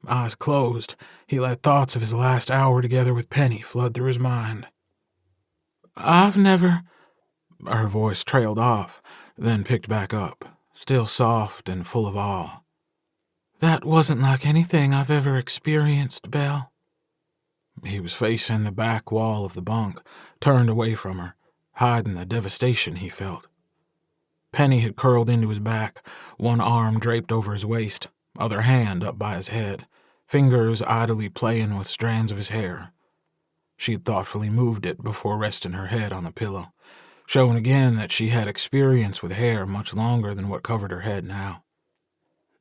Eyes closed, he let thoughts of his last hour together with Penny flood through his mind. "I've never—" Her voice trailed off, then picked back up, still soft and full of awe. "That wasn't like anything I've ever experienced, Belle." He was facing the back wall of the bunk, turned away from her, hiding the devastation he felt. Penny had curled into his back, one arm draped over his waist, other hand up by his head, fingers idly playing with strands of his hair. She had thoughtfully moved it before resting her head on the pillow, showing again that she had experience with hair much longer than what covered her head now.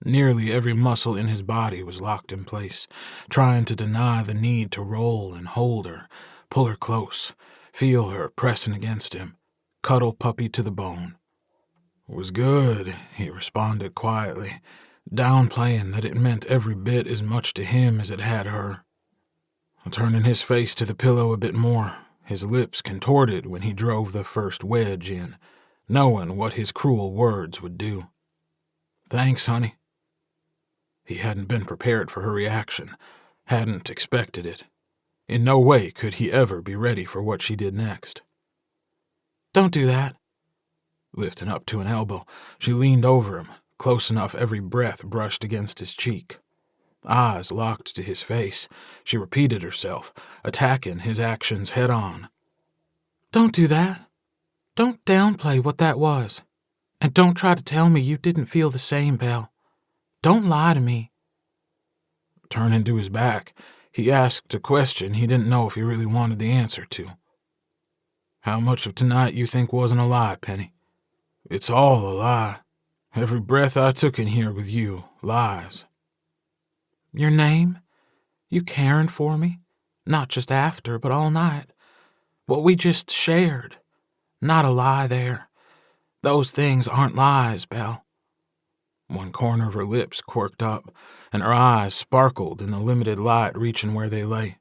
Nearly every muscle in his body was locked in place, trying to deny the need to roll and hold her, pull her close, feel her pressing against him, cuddle puppy to the bone. "It was good," he responded quietly, downplaying that it meant every bit as much to him as it had her. Turning his face to the pillow a bit more, his lips contorted when he drove the first wedge in, knowing what his cruel words would do. "Thanks, honey." He hadn't been prepared for her reaction, hadn't expected it. In no way could he ever be ready for what she did next. "Don't do that." Lifting up to an elbow, she leaned over him, close enough every breath brushed against his cheek. Eyes locked to his face, she repeated herself, attacking his actions head on. "Don't do that. Don't downplay what that was. And don't try to tell me you didn't feel the same, Belle. Don't lie to me." Turning to his back, he asked a question he didn't know if he really wanted the answer to. "How much of tonight you think wasn't a lie, Penny?" "It's all a lie. Every breath I took in here with you, lies." "Your name? You caring for me? Not just after, but all night. What we just shared. Not a lie there. Those things aren't lies, Belle." One corner of her lips quirked up, and her eyes sparkled in the limited light reaching where they lay.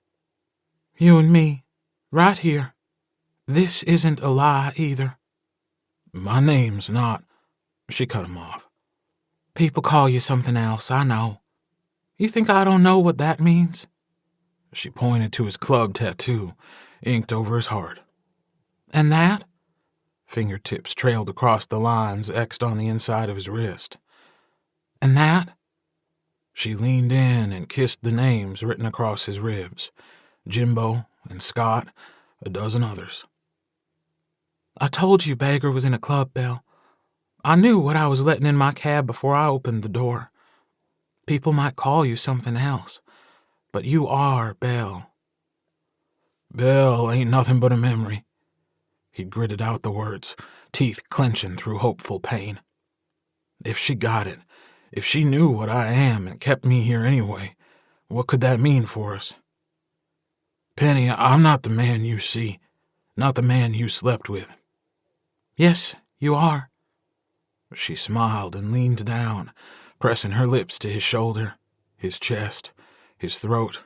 "You and me, right here. This isn't a lie either." "My name's not—" She cut him off. "People call you something else, I know. You think I don't know what that means?" She pointed to his club tattoo, inked over his heart. "And that?" Fingertips trailed across the lines X'd on the inside of his wrist. "And that?" She leaned in and kissed the names written across his ribs. Jimbo and Scott, a dozen others. "I told you Baker was in a club, Belle. I knew what I was letting in my cab before I opened the door. People might call you something else, but you are Belle." "Belle ain't nothing but a memory." He gritted out the words, teeth clenching through hopeful pain. If she got it, if she knew what I am and kept me here anyway, what could that mean for us? "Penny, I'm not the man you see, not the man you slept with." "Yes, you are." She smiled and leaned down, pressing her lips to his shoulder, his chest, his throat,